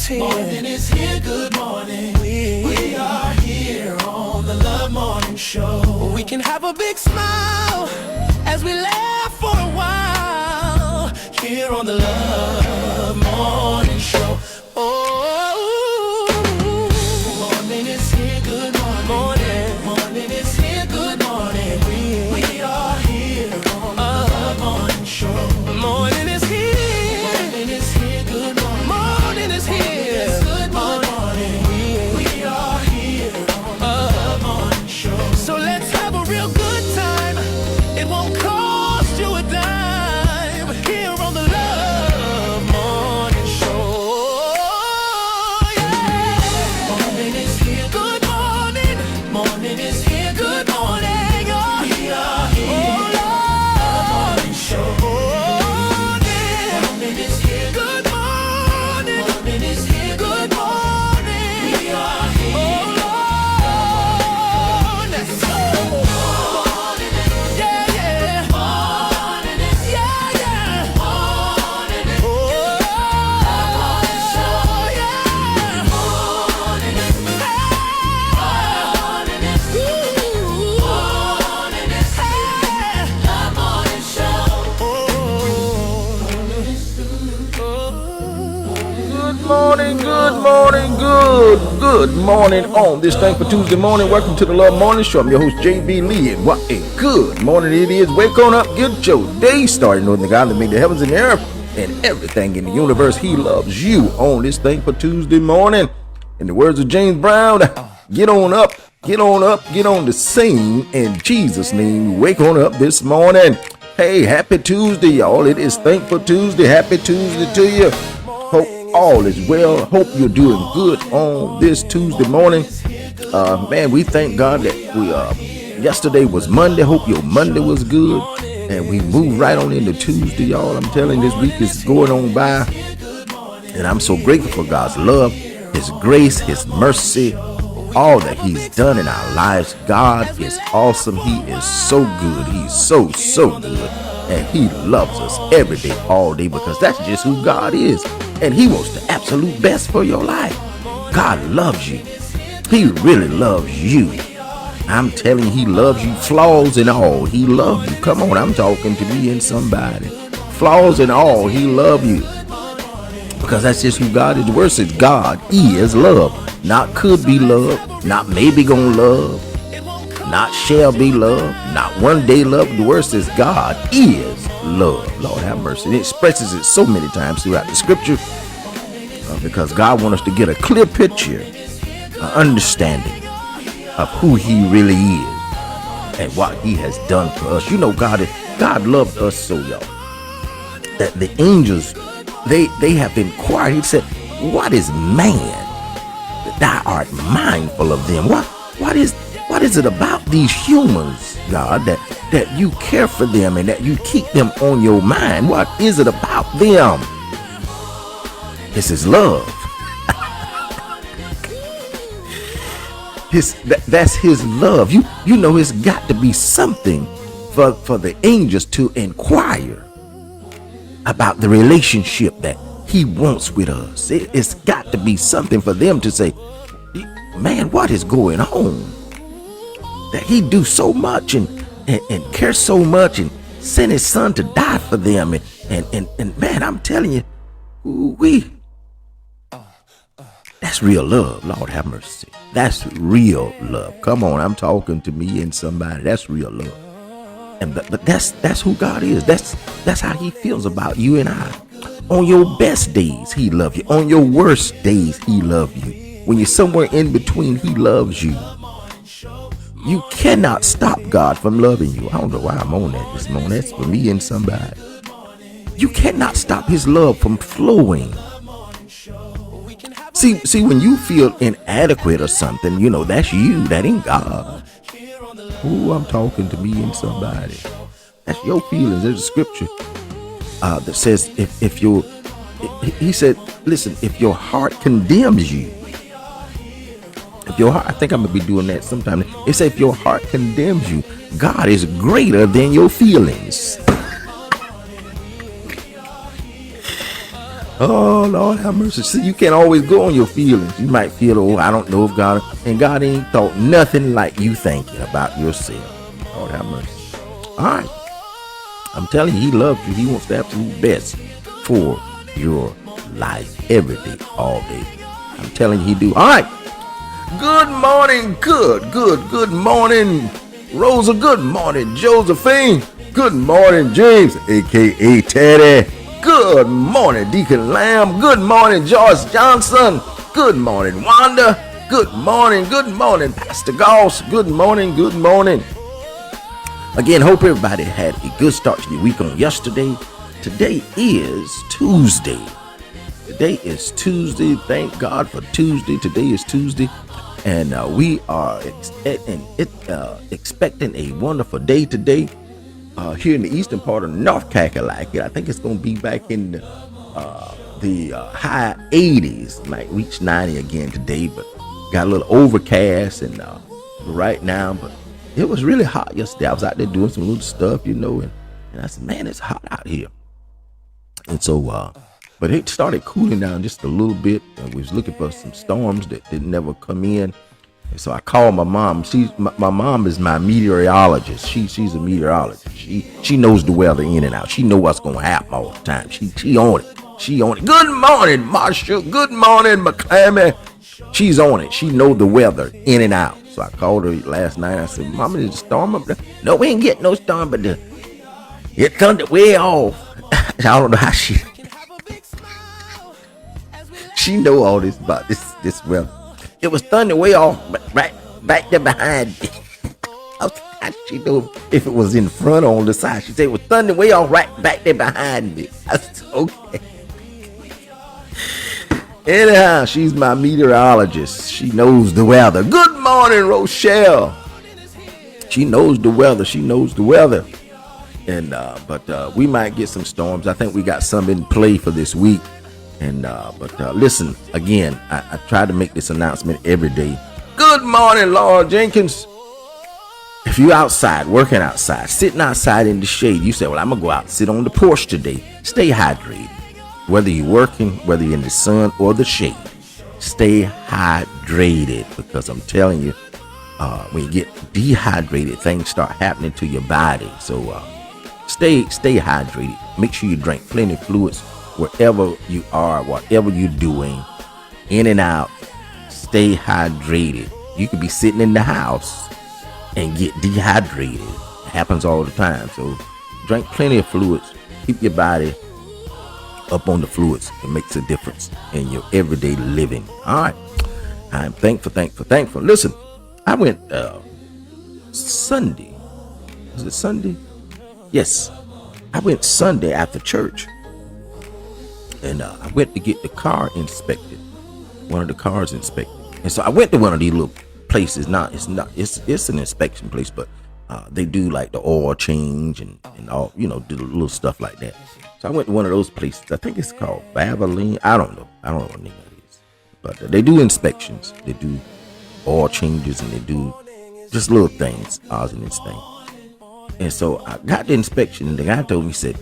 here. Morning is here, good morning. We are here on the Love Morning Show. We can have a big smile as we laugh for a while Here on the Love Morning Show. Oh, Morning is here, good morning. Morning is here, good morning. We are here on the Love Morning Show. morning is here. Morning is here, good morning. Morning is here. Good morning. We are here on the Love Morning Show. So let's have a real good time. It won't cost you a dime. Here on the Love Morning Show. Yeah. Morning is here, Good morning. morning is here, good morning. We are here Oh, on the Lord. Morning Show. Morning. Morning is here, Good morning. morning is here, Good morning. we are here. Oh, Lord. Let's go. Yeah, yeah. Morning is Yeah, yeah. morning is Oh, yeah. morning is morning is Ooh. morning is Hey. the Morning Show. Good morning on this Thankful Tuesday morning. Welcome to the Love Morning Show. I'm your host, JB Lee, and what a good morning it is. Wake on up, get your day started, knowing the God that made the heavens and the earth and everything in the universe. He loves you on this Thankful Tuesday morning. In the words of James Brown, get on up, get on up, get on the scene in Jesus' name. Wake on up this morning. Hey, happy Tuesday, y'all. It is Thankful Tuesday. Happy Tuesday to you. Hope all is well. Hope you're doing good on this Tuesday morning. Man, we thank God that we yesterday was Monday. Hope your Monday was good. And we move right on into Tuesday, y'all. I'm telling you, this week is going on by. And I'm so grateful for God's love, His grace, His mercy, all that He's done in our lives. God is awesome. He is so good. He's so good. And He loves us every day, all day, because that's just who God is. And He wants the absolute best for your life. God loves you. He really loves you. I'm telling you, He loves you, flaws and all. He loves you. Come on, I'm talking to me and somebody. Flaws and all, He loves you. Because that's just who God is. The word says God is love. Not could be love, not maybe gonna love, not shall be love, not one day love. The word says God is love. Lord have mercy. It expresses it so many times throughout the scripture because God wants us to get a clear picture, an understanding of who He really is and what He has done for us. You know, God loved us so, y'all, that the angels, they have inquired. He said, what is man that thou art mindful of them? What is it about these humans, God, that you care for them and that you keep them on your mind? What is it about them? This is love. That's His love. You know, it's got to be something for the angels to inquire about the relationship that He wants with us. It's got to be something for them to say, man, what is going on? That He do so much and care so much and send His Son to die for them. And man, I'm telling you, that's real love. Lord have mercy. That's real love. Come on, I'm talking to me and somebody. That's real love. And but that's who God is. That's how He feels about you and I. On your best days, He loves you. On your worst days, He loves you. When you're somewhere in between, He loves you. You cannot stop God from loving you. I don't know why I'm on that this morning. That's for me and somebody. You cannot stop His love from flowing. See, when you feel inadequate or something, you know, that's you. That ain't God. Ooh, I'm talking to me and somebody. That's your feelings. There's a scripture that says He said, listen, if your heart condemns you, if your heart, I think I'm gonna be doing that sometime. It says if your heart condemns you, God is greater than your feelings. Oh, Lord have mercy. See, you can't always go on your feelings. You might feel, oh, I don't know if God, and God ain't thought nothing like you thinking about yourself. Lord have mercy. All right. I'm telling you, he loves you. He wants the absolute best for your life every day, all day. I'm telling you, he do. All right. Good morning. Good morning, Rosa. Good morning, Josephine. Good morning, James, a.k.a. Teddy. Good morning, Deacon Lamb. Good morning, Joyce Johnson. Good morning, Wanda. Good morning, Pastor Goss. Good morning. Again, hope everybody had a good start to the week on yesterday. Today is Tuesday. Thank God for Tuesday. Today is Tuesday. And we are expecting a wonderful day today. Here in the eastern part of North Kakalaki. I think it's going to be back in the high 80s. Might reach 90 again today, but got a little overcast and right now. But it was really hot yesterday. I was out there doing some little stuff, and I said, man, it's hot out here. And so, but it started cooling down just a little bit. We was looking for some storms that didn't never come in. And so I called my mom. My mom is my meteorologist. She's a meteorologist. She knows the weather in and out. She know what's gonna happen all the time. She on it. Good morning, Marshall. Good morning, McClammy. She's on it. She know the weather in and out. So I called her last night. I said, Mama, there's a storm up there. No, we ain't getting no storm, but it turned it way off. I don't know how she know all this about this weather. It was thunder way off, but right back there behind me. She knew if it was in front or on the side. She said it was thunder way off right back there behind me. I said, okay. Anyhow, she's my meteorologist. She knows the weather. Good morning, Rochelle. She knows the weather. And but we might get some storms. I think we got some in play for this week. And but listen, again, I try to make this announcement every day. Good morning, Laura Jenkins. If you're outside, working outside, sitting outside in the shade, you say, well, I'm gonna go out and sit on the porch today. Stay hydrated. Whether you're working, whether you're in the sun or the shade, stay hydrated, because I'm telling you, when you get dehydrated, things start happening to your body. So stay hydrated. Make sure you drink plenty of fluids. Wherever you are, whatever you're doing, in and out, stay hydrated. You could be sitting in the house and get dehydrated. It happens all the time. So drink plenty of fluids. Keep your body up on the fluids. It makes a difference in your everyday living. All right. I'm thankful. Listen, I went Sunday. Was it Sunday? Yes. I went Sunday after church. And I went to get the car inspected. One of the cars inspected. And so I went to one of these little places. It's an inspection place, but they do like the oil change and all, do little stuff like that. So I went to one of those places. I think it's called Valvoline. I don't know what the name it is. But they do inspections. They do oil changes and they do just little things, odds and ends things. And so I got the inspection and the guy told me, he said,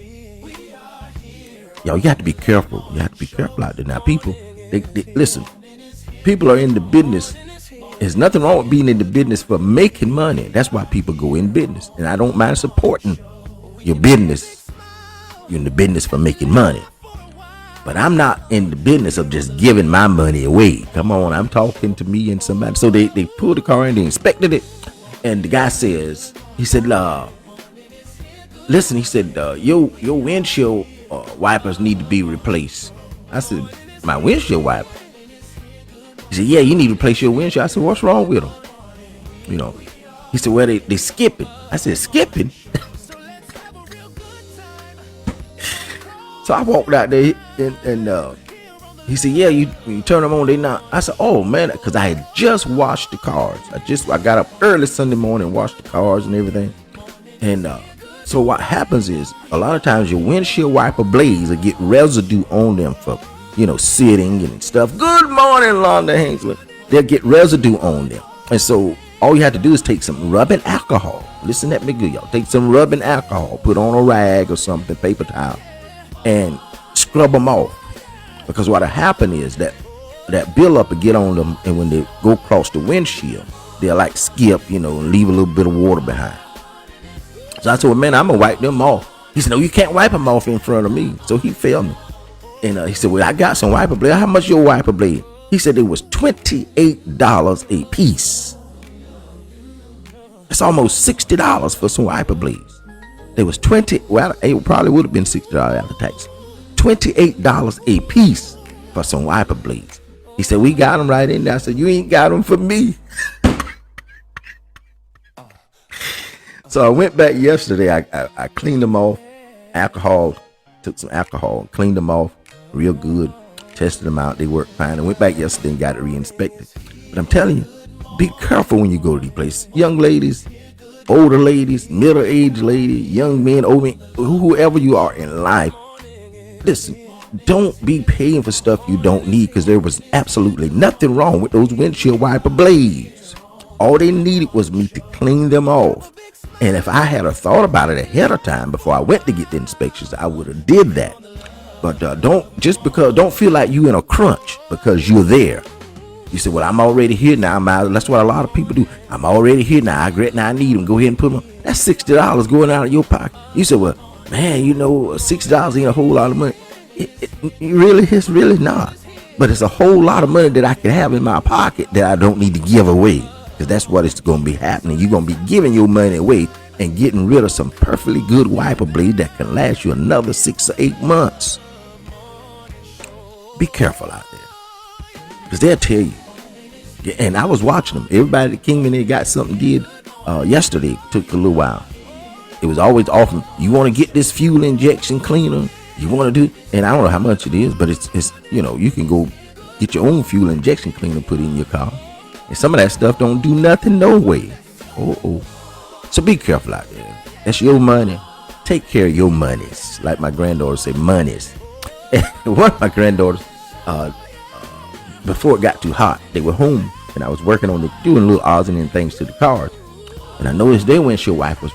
yo, you have to be careful. You have to be careful out there. Now, people, they listen, people are in the business. There's nothing wrong with being in the business for making money. That's why people go in business. And I don't mind supporting your business. You're in the business for making money. But I'm not in the business of just giving my money away. Come on, I'm talking to me and somebody. So they pulled the car in, they inspected it. And the guy says, he said, listen, he said, your windshield wipers need to be replaced. I said, my windshield wiper? He said, yeah, you need to replace your windshield. I said, what's wrong with them? He said, well, they skipping. I said, skipping? So I walked out there and he said, yeah, you turn them on, they not. I said, oh man, because I had just washed the cars. I got up early Sunday morning, washed the cars and everything. And so what happens is a lot of times your windshield wiper blades will get residue on them for, sitting and stuff. Good morning, Londa Hainsworth. They'll get residue on them. And so all you have to do is take some rubbing alcohol. Listen at me good, y'all. Take some rubbing alcohol, put on a rag or something, paper towel, and scrub them off. Because what'll happen is that buildup will get on them, and when they go across the windshield, they'll like skip, and leave a little bit of water behind. So I said, well, man, I'm gonna wipe them off. He said, no, you can't wipe them off in front of me. So he failed me. And he said, well, I got some wiper blade. How much your wiper blade? He said it was $28 a piece. It's almost $60 for some wiper blades. It was it probably would have been $60 after tax. $28 a piece for some wiper blades. He said, we got them right in there. I said, you ain't got them for me. So I went back yesterday. I cleaned them off. Took some alcohol, cleaned them off real good, tested them out. They worked fine. I went back yesterday and got it re-inspected. But I'm telling you, be careful when you go to these places. Young ladies, older ladies, middle-aged ladies, young men, old men, whoever you are in life, listen, don't be paying for stuff you don't need, because there was absolutely nothing wrong with those windshield wiper blades. All they needed was me to clean them off. And if I had a thought about it ahead of time before I went to get the inspections, I would have did that. But don't feel like you in a crunch because you're there. You say, well, I'm already here now. That's what a lot of people do. I'm already here now. I need them. Go ahead and put them on. That's $60 going out of your pocket. You say, well, man, $60 ain't a whole lot of money. It's really not. But it's a whole lot of money that I can have in my pocket that I don't need to give away. Because that's what is going to be happening. You're going to be giving your money away and getting rid of some perfectly good wiper blade that can last you another 6 or 8 months. Be careful out there, because they'll tell you. And I was watching them. Everybody that came in there got something did yesterday. Took a little while. It was always often, you want to get this fuel injection cleaner. You want to do, and I don't know how much it is, but it's you can go get your own fuel injection cleaner put in your car. And some of that stuff don't do nothing no way. So be careful out there. That's your money. Take care of your monies. Like my granddaughter say, monies. One of my granddaughters, before it got too hot, they were home, and I was working on doing little odds and things to the cars. And I noticed their windshield wipers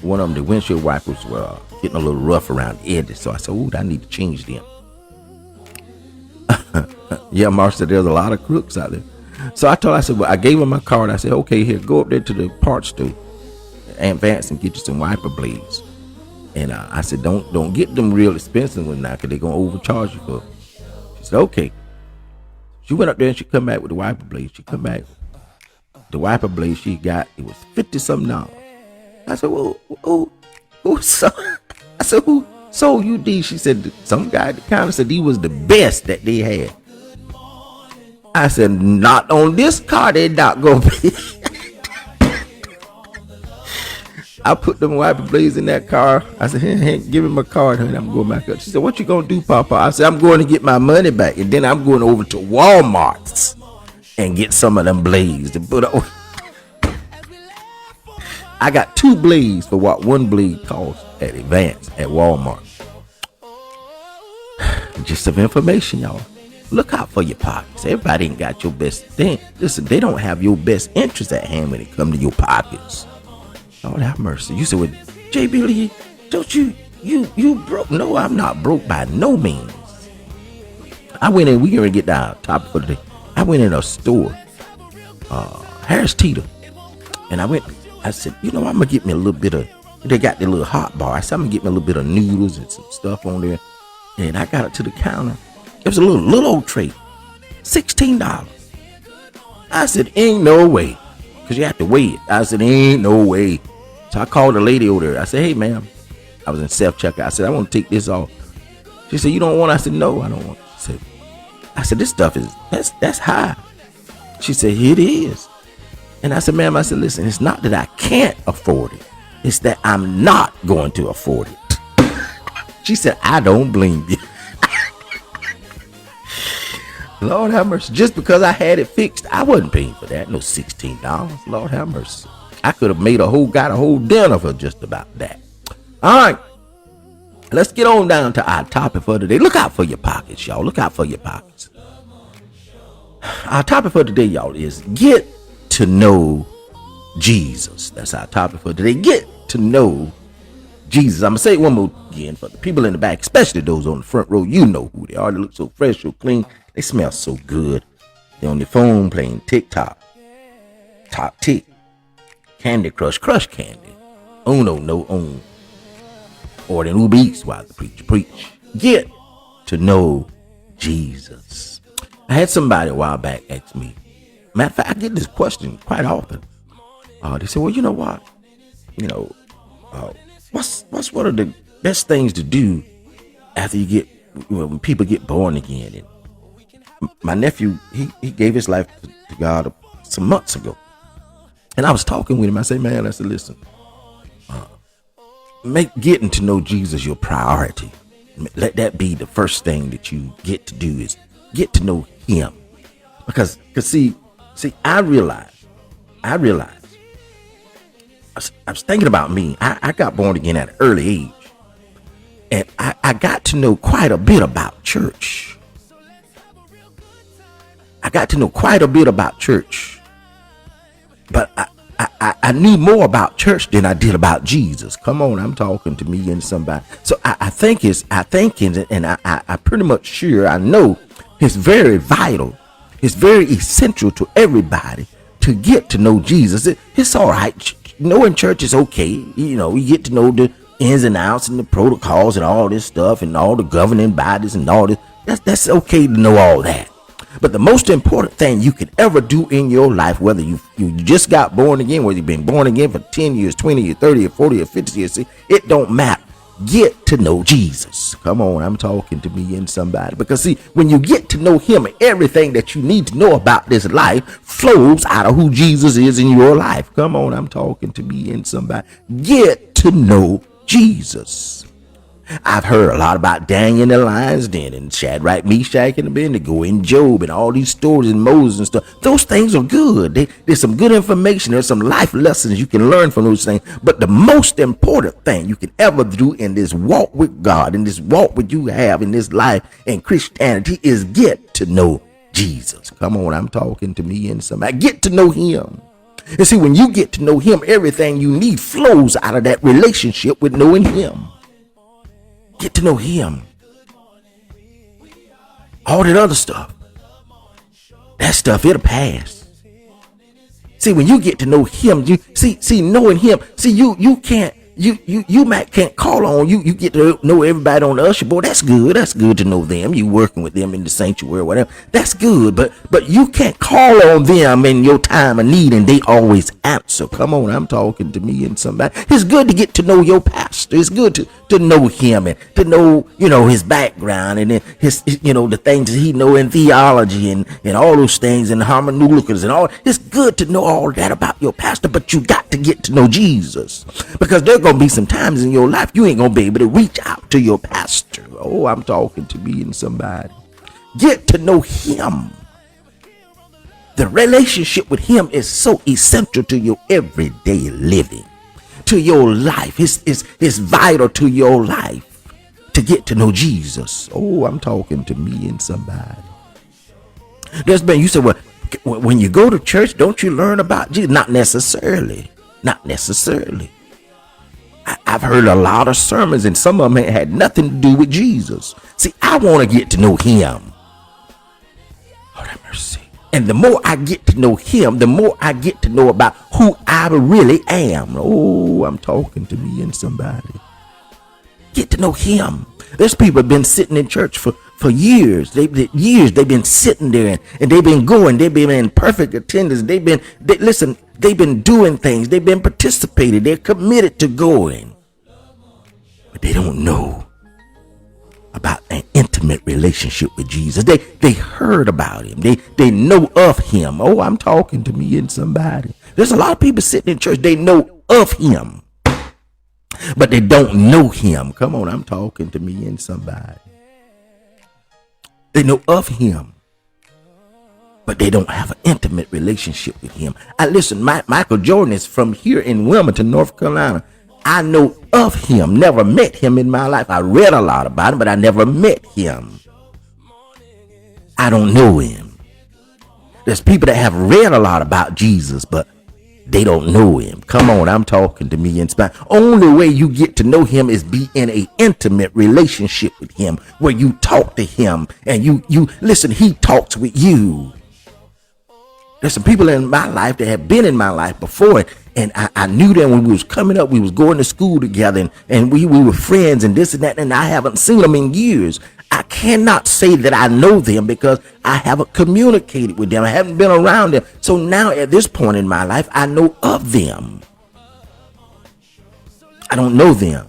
one of them, the windshield wipers were getting a little rough around the edges. So I said, I need to change them. Yeah, Mark said there's a lot of crooks out there. So I gave him my card. I said, okay, here, go up there to the parts store, Aunt Vance, and get you some wiper blades. And I said, don't get them real expensive ones now, because they're going to overcharge you for it. She said, okay. She went up there and she come back with the wiper blades. She come back. The wiper blades she got, it was $50-something. I said, who sold you these? She said, some guy at the counter said these was the best that they had. I said, not on this car, they not gonna be. I put them wiper blades in that car. I said, hey, give me my card, honey. I'm going back up. She said, what you gonna do, Papa? I said, I'm going to get my money back, and then I'm going over to Walmart and get some of them blades to put on. I got 2 blades for what one blade costs at Advance at Walmart. Just some information, y'all. Look out for your pockets. Everybody ain't got your best thing. Listen, they don't have your best interest at hand when it comes to your pockets. Lord have mercy. You said, well, J.B. Lee, don't you broke? No, I'm not broke by no means. I went in, we gonna get down topic for today. I went in a store, Harris Teeter, and I said, I'm gonna get me a little bit of, they got the little hot bar. I said, I'm gonna get me a little bit of noodles and some stuff on there. And I got it to the counter. It was a little old tray, $16. I said, ain't no way, because you have to weigh it. I said, ain't no way. So I called the lady over there. I said, hey, ma'am. I was in self-checkout. I said, I want to take this off. She said, you don't want it? I said, no, I don't want it. I said, this stuff that's high. She said, it is. And I said, ma'am, listen, it's not that I can't afford it. It's that I'm not going to afford it. She said, I don't blame you. Lord have mercy. Just because I had it fixed, I wasn't paying for that. No $16. Lord have mercy. I could have got a whole dinner for just about that. All right. Let's get on down to our topic for today. Look out for your pockets, y'all. Look out for your pockets. Our topic for today, y'all, is get to know Jesus. That's our topic for today. Get to know Jesus. I'm going to say it one more again for the people in the back, especially those on the front row. You know who they are. They look so fresh, so clean. They smell so good. They're on their phone playing TikTok, Top Tick, Candy Crush, Crush Candy, Uno, no own, or the Uber Eats while the preacher preach. Get to know Jesus. I had somebody a while back ask me, matter of fact, I get this question quite often. They say, well, you know what? What's one of the best things to do after you get, when people get born again? And my nephew, he gave his life to God some months ago. And I was talking with him. I said, man, listen, make getting to know Jesus your priority. Let that be the first thing that you get to do, is get to know him. Because see, I realized, I was thinking about me. I got born again at an early age. And I got to know quite a bit about church. But I knew more about church than I did about Jesus. Come on, I'm talking to me and somebody. So I think I'm pretty much sure I know it's very vital. It's very essential to everybody to get to know Jesus. It's all right. Knowing church is okay. You get to know the ins and outs and the protocols and all this stuff and all the governing bodies and all this. That's okay to know all that. But the most important thing you could ever do in your life, whether you just got born again, whether you've been born again for 10 years, 20 years, 30 or 40 or 50 years, it don't matter. Get to know Jesus. Come on, I'm talking to me and somebody. Because see, when you get to know him, everything that you need to know about this life flows out of who Jesus is in your life. Come on, I'm talking to me and somebody. Get to know Jesus. I've heard a lot about Daniel in the lion's den and Shadrach, Meshach, and Abednego and Job and all these stories and Moses and stuff. Those things are good. There's some good information. There's some life lessons you can learn from those things. But the most important thing you can ever do in this walk with God, in this walk with you have in this life and Christianity, is get to know Jesus. Come on, I'm talking to me and somebody. Get to know him. And see, when you get to know him, everything you need flows out of that relationship with knowing him. Get to know him. All that other stuff, that stuff, it'll pass. See, when you get to know him, you see knowing him. See, you can't. You might can't call on you get to know everybody on the usher board. That's good to know them. You working with them in the sanctuary or whatever. That's good, but you can't call on them in your time of need and they always answer. Come on, I'm talking to me and somebody. It's good to get to know your pastor. It's good to know him and to know, his background and his the things that he know in theology and all those things and hermeneutics and all. It's good to know all that about your pastor, but you got to get to know Jesus, because there gonna be some times in your life you ain't gonna be able to reach out to your pastor. Oh, I'm talking to me and somebody. Get to know him. The relationship with him is so essential to your everyday living, to your life. It's vital to your life to get to know Jesus. Oh, I'm talking to me and somebody. You said, well, when you go to church, don't you learn about Jesus? Not necessarily. I've heard a lot of sermons and some of them had nothing to do with Jesus. See, I want to get to know him. Lord have mercy. And the more I get to know him, the more I get to know about who I really am. Oh, I'm talking to me and somebody. Get to know him. There's people been sitting in church for years. They've been sitting there and they've been going. They've been in perfect attendance. They've been doing things. They've been participating. They're committed to going. But they don't know about an intimate relationship with Jesus. They heard about him. They know of him. Oh, I'm talking to me and somebody. There's a lot of people sitting in church. They know of him, but they don't know him. Come on, I'm talking to me and somebody. They know of him, but they don't have an intimate relationship with him. Listen, Michael Jordan is from here in Wilmington, North Carolina. I know of him, never met him in my life. I read a lot about him, but I never met him. I don't know him. There's people that have read a lot about Jesus, but they don't know him. Come on, I'm talking to me in Spanish. Only way you get to know him is be in a intimate relationship with him, where you talk to him and you listen, he talks with you. There's some people in my life that have been in my life before, and I knew them when we was coming up. We was going to school together, and we were friends and this and that, and I haven't seen them in years. I cannot say that I know them because I haven't communicated with them. I haven't been around them. So now at this point in my life, I know of them. I don't know them.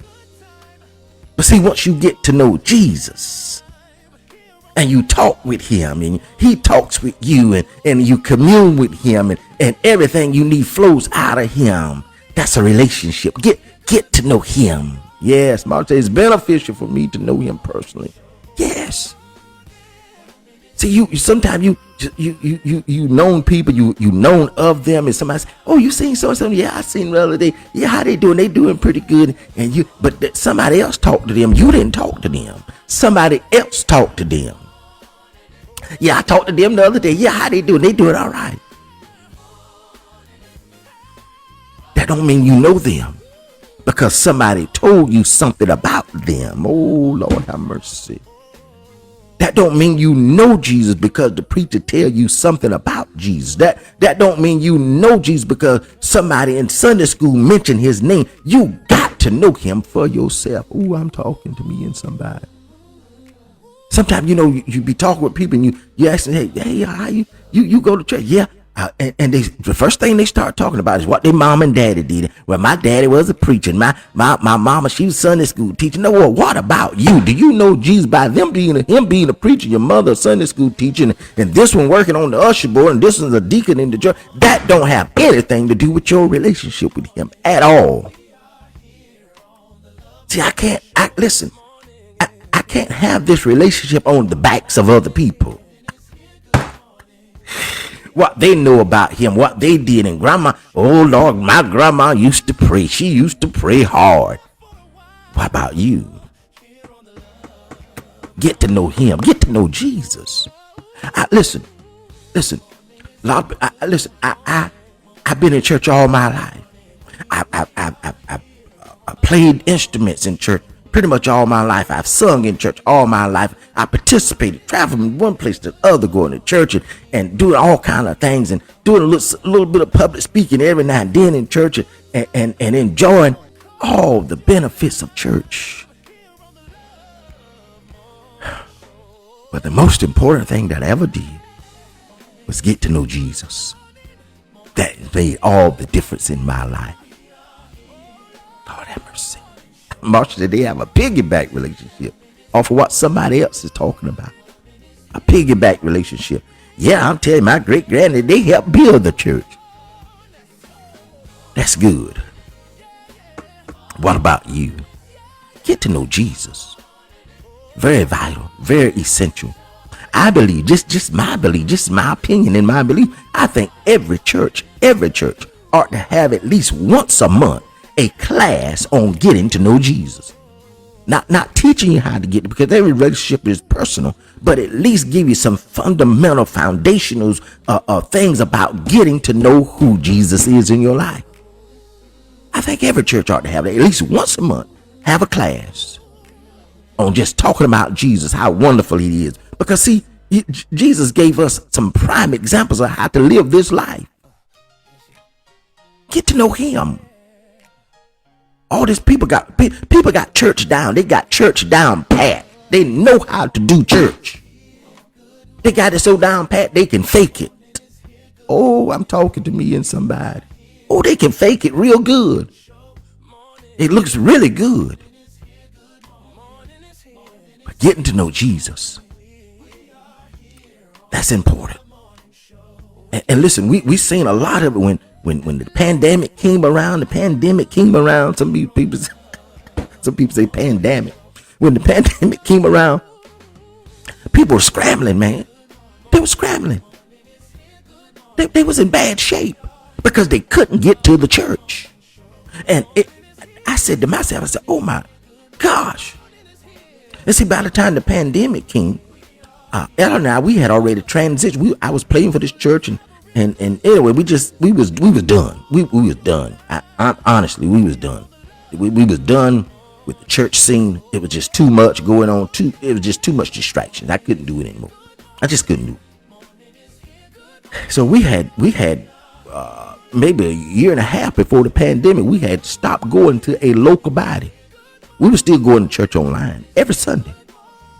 But see, once you get to know Jesus and you talk with him and he talks with you and you commune with him and everything you need flows out of him, that's a relationship. Get to know him. Yes, Martha, it's beneficial for me to know him personally. Yes. See, you sometimes you known people, you known of them, and somebody says, "Oh, you seen so and so?" Yeah, I seen the other day. Yeah, how they doing? They doing pretty good. And but somebody else talked to them. You didn't talk to them. Somebody else talked to them. Yeah, I talked to them the other day. Yeah, how they doing? They doing all right. That don't mean you know them, because somebody told you something about them. Oh, Lord have mercy. That don't mean you know Jesus because the preacher tell you something about Jesus. That don't mean you know Jesus because somebody in Sunday school mentioned his name. You got to know him for yourself. Oh, I'm talking to me and somebody. Sometimes, you be talking with people and you ask them, hey, how you go to church? Yeah. And the first thing they start talking about is what their mom and daddy did. Well, my daddy was a preacher. My mama, she was Sunday school teacher. No, well, what about you? Do you know Jesus by him being a preacher? Your mother a Sunday school teacher, and this one working on the usher board, and this one's a deacon in the church. That don't have anything to do with your relationship with him at all. See, I can't have this relationship on the backs of other people. What they know about him, what they did. And grandma, oh Lord, my grandma used to pray. She used to pray hard. What about you? Get to know him. Get to know Jesus. Listen. I've been in church all my life. I played instruments in church pretty much all my life. I've sung in church all my life. I participated, traveling from one place to the other, going to church and doing all kind of things and doing a little bit of public speaking every now and then in church and enjoying all the benefits of church. But the most important thing that I ever did was get to know Jesus. That made all the difference in my life. Lord have mercy. Marcia said they have a piggyback relationship off of what somebody else is talking about. A piggyback relationship. Yeah, I'm telling you, my great granddad, they helped build the church. That's good. What about you? Get to know Jesus. Very vital, very essential. I believe, just my belief, just my opinion and my belief, I think every church ought to have at least once a month a class on getting to know Jesus. Not teaching you how to get it, because every relationship is personal, but at least give you some fundamental foundational things about getting to know who Jesus is in your life. I think every church ought to have it at least once a month, have a class on just talking about Jesus, how wonderful he is. Because see, Jesus gave us some prime examples of how to live this life. Get to know him. All these people got church down. They got church down pat. They know how to do church. They got it so down pat they can fake it. Oh, I'm talking to me and somebody. Oh, they can fake it real good. It looks really good. But getting to know Jesus, that's important. And listen, we seen a lot of it when the pandemic came around. Some people say pandemic. When the pandemic came around, people were scrambling, man. They were scrambling. They was in bad shape because they couldn't get to the church. And I said to myself, oh my gosh. And see, by the time the pandemic came, Ella and I, we had already transitioned. I was playing for this church, And anyway, we was done. We was done. I honestly, we was done. We was done with the church scene. It was just too much going on. It was just too much distractions. I couldn't do it anymore. I just couldn't do it. So we had maybe a year and a half before the pandemic, we had stopped going to a local body. We were still going to church online every Sunday.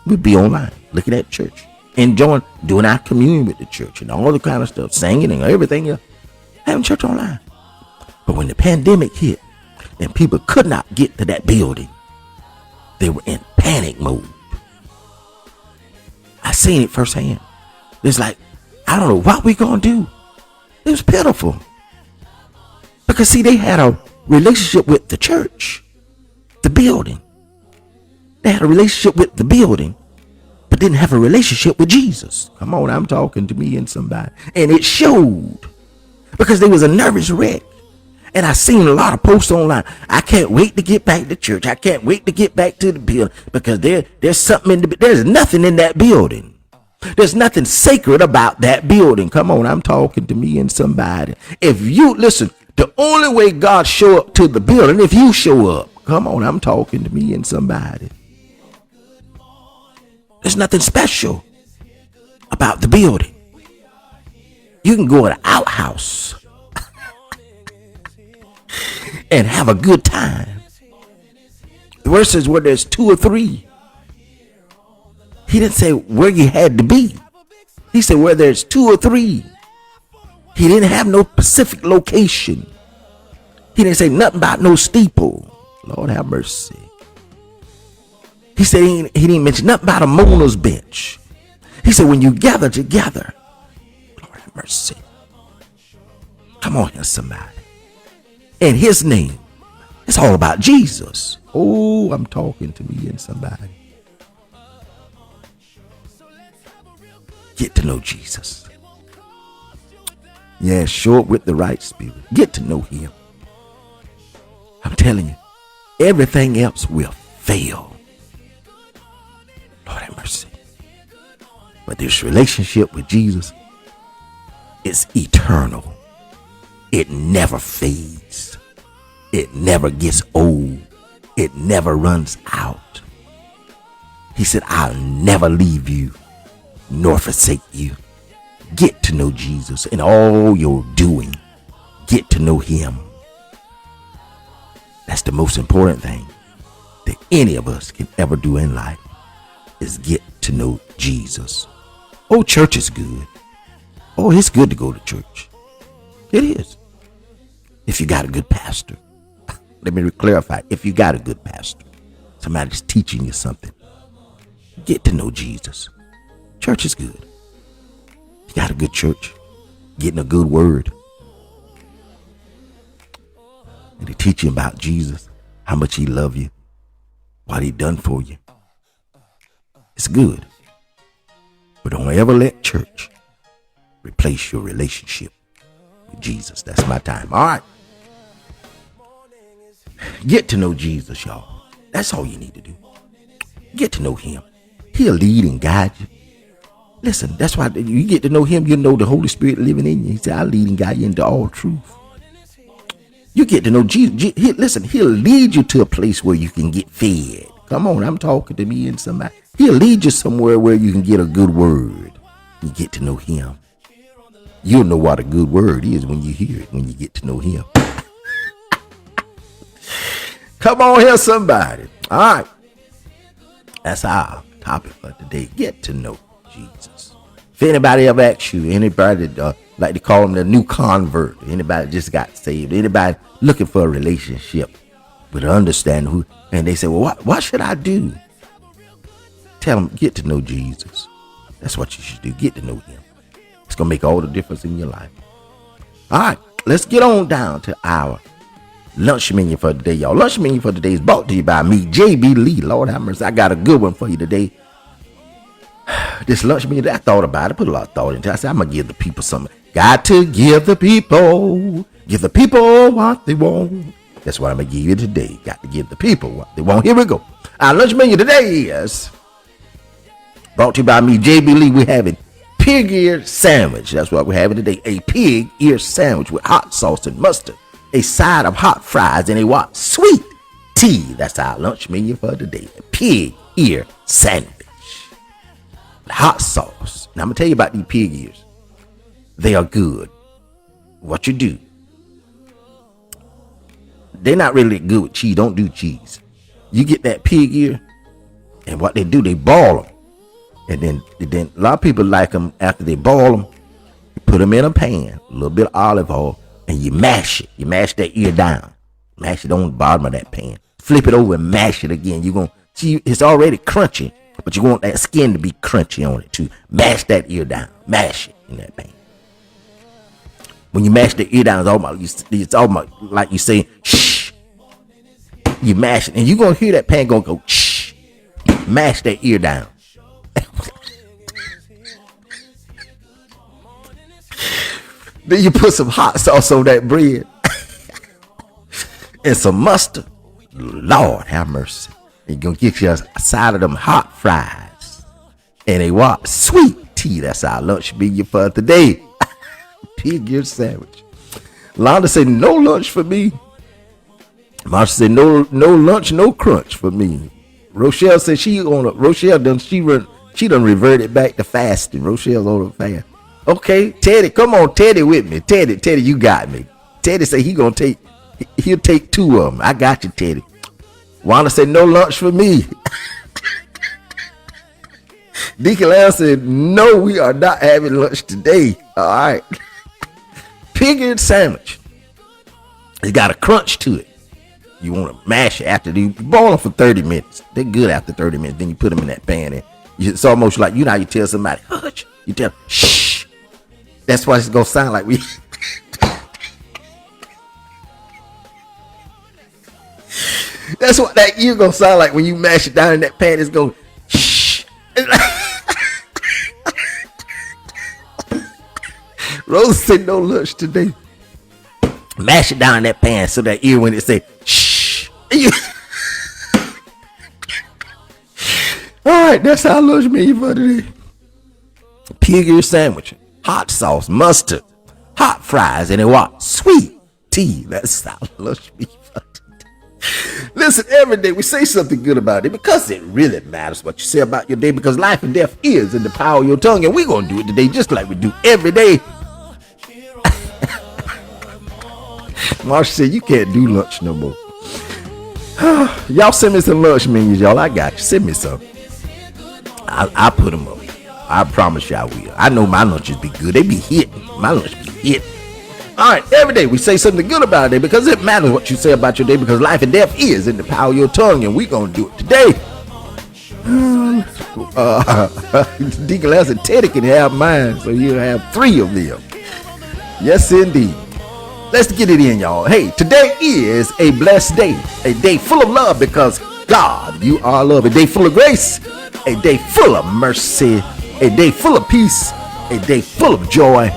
We'd be online looking at church, enjoying doing our communion with the church and all the kind of stuff, singing and everything else, having church online. But when the pandemic hit and people could not get to that building, they were in panic mode. I seen it firsthand. It's like, I don't know what we gonna do. It was pitiful. Because see, they had a relationship with the church, the building. They had a relationship with the building, but didn't have a relationship with Jesus. Come on, I'm talking to me and somebody. And it showed because they was a nervous wreck. And I seen a lot of posts online. I can't wait to get back to church. I can't wait to get back to the building because there's something there's nothing in that building. There's nothing sacred about that building. Come on, I'm talking to me and somebody. If you listen, the only way God show up to the building, if you show up. Come on, I'm talking to me and somebody. There's nothing special about the building. You can go to an outhouse and have a good time. The word says where there's two or three. He didn't say where you had to be. He said where there's two or three. He didn't have no specific location. He didn't say nothing about no steeple. Lord have mercy. He said he didn't mention nothing about a mourner's bench. He said when you gather together, Lord have mercy. Come on here, somebody. In his name. It's all about Jesus. Oh, I'm talking to me and somebody. Get to know Jesus. Yeah, show up with the right spirit. Get to know him. I'm telling you, everything else will fail. Lord have mercy. But this relationship with Jesus is eternal. It never fades. It never gets old. It never runs out. He said, I'll never leave you nor forsake you. Get to know Jesus in all your doing. Get to know him. That's the most important thing that any of us can ever do in life is get to know Jesus. Oh, church is good. Oh, it's good to go to church. It is. If you got a good pastor. Let me clarify. If you got a good pastor, somebody's teaching you something, get to know Jesus. Church is good. You got a good church, getting a good word. And they teach you about Jesus, how much he love you, what he done for you. It's good. But don't ever let church replace your relationship with Jesus. That's my time. All right. Get to know Jesus, y'all. That's all you need to do. Get to know him. He'll lead and guide you. Listen, that's why you get to know him, you know the Holy Spirit living in you. He said, I'll lead and guide you into all truth. You get to know Jesus. Listen, he'll lead you to a place where you can get fed. Come on, I'm talking to me and somebody. He'll lead you somewhere where you can get a good word. You get to know him. You'll know what a good word is when you hear it, when you get to know him. Come on here, somebody. All right. That's our topic for today. Get to know Jesus. If anybody ever asks you, anybody like to call them the new convert, anybody just got saved, anybody looking for a relationship with understanding who, and they say, well, what should I do? Tell them, get to know Jesus. That's what you should do. Get to know him. It's going to make all the difference in your life. All right, let's get on down to our lunch menu for today, y'all. Lunch menu for today is brought to you by me, JB Lee. Lord have mercy, I got a good one for you today. This lunch menu, I thought about it, put a lot of thought into it. I said, I'm going to give the people something. Got to give the people what they want. That's what I'm going to give you today. Got to give the people what they want. Here we go. Our lunch menu today is brought to you by me, JB Lee. We're having pig ear sandwich. That's what we're having today. A pig ear sandwich with hot sauce and mustard, a side of hot fries, and a what? Sweet tea. That's our lunch menu for today. A pig ear sandwich. Hot sauce. Now I'm gonna tell you about these pig ears. They are good. What you do? They're not really good with cheese. Don't do cheese. You get that pig ear, and what they do, they boil them, and then a lot of people like them after they boil them. You put them in a pan, a little bit of olive oil, and you mash it. You mash that ear down, mash it on the bottom of that pan. Flip it over and mash it again. You're gonna see it's already crunchy, but you want that skin to be crunchy on it too. Mash that ear down, mash it in that pan. When you mash the ear down, it's almost like you say shh. You mash it, and you're gonna hear that pan go shh. Mash that ear down. Then you put some hot sauce on that bread and some mustard. Lord have mercy. You're gonna get you a side of them hot fries and a what? Sweet tea. That's our lunch menu for today. Pig ear sandwich. Londa said no lunch for me. Marsha said no lunch, no crunch for me. Rochelle said she done reverted back to fasting. Rochelle's on the fast. Okay, Teddy, come on, Teddy with me. Teddy, you got me. Teddy said he'll take 2 of them. I got you, Teddy. Wanda said no lunch for me. Deacon Lamb said no, we are not having lunch today. All right. Pig ear sandwich. It's got a crunch to it. You want to mash it after you boil them for 30 minutes. They're good after 30 minutes. Then you put them in that pan, and it's almost like, you know how you tell somebody, hush. You tell them, shh. That's what it's gonna sound like. That's what that ear gonna sound like when you mash it down in that pan. It's going shh. Rose said no lunch today. Mash it down in that pan so that ear, when it say shh. All right, that's our lunch menu for today. Pig ear sandwich, hot sauce, mustard, hot fries, and a what? Sweet tea. That's our lunch menu for today. Listen, every day we say something good about it because it really matters what you say about your day, because life and death is in the power of your tongue, and we're going to do it today just like we do every day. Marsha said you can't do lunch no more. Y'all send me some lunch menus, y'all. I got you. Send me some. I put them up. I promise you I will. I know my lunches be good. They be hitting. My lunch be hitting. All right, every day we say something good about a day because it matters what you say about your day, because life and death is in the power of your tongue, and we're going to do it today. Deacon Lamb said Teddy can have mine, so you'll have 3 of them. Yes, indeed. Let's get it in, y'all. Hey, today is a blessed day, a day full of love because God, you are love, a day full of grace, a day full of mercy, a day full of peace, a day full of joy,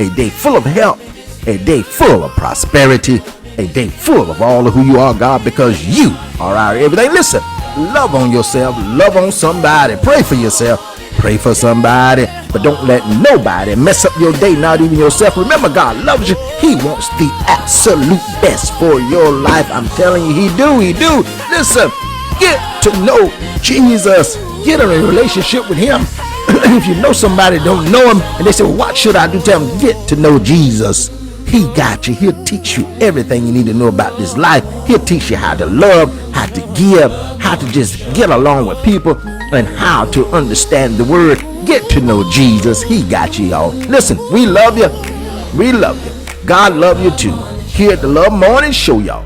a day full of help, a day full of prosperity, a day full of all of who you are, God, because you are our everything. Listen, love on yourself, love on somebody, pray for yourself. Pray for somebody, but don't let nobody mess up your day, not even yourself. Remember, God loves you. He wants the absolute best for your life. I'm telling you, he do. Listen, get to know Jesus. Get in a relationship with him. If you know somebody don't know him, and they say, well, what should I do? Tell them, get to know Jesus. He got you. He'll teach you everything you need to know about this life. He'll teach you how to love, how to give, how to just get along with people, and how to understand the word. Get to know Jesus. He got you, y'all. Listen, we love you. We love you. God love you too. Here at the Love Morning Show, y'all.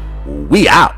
We out.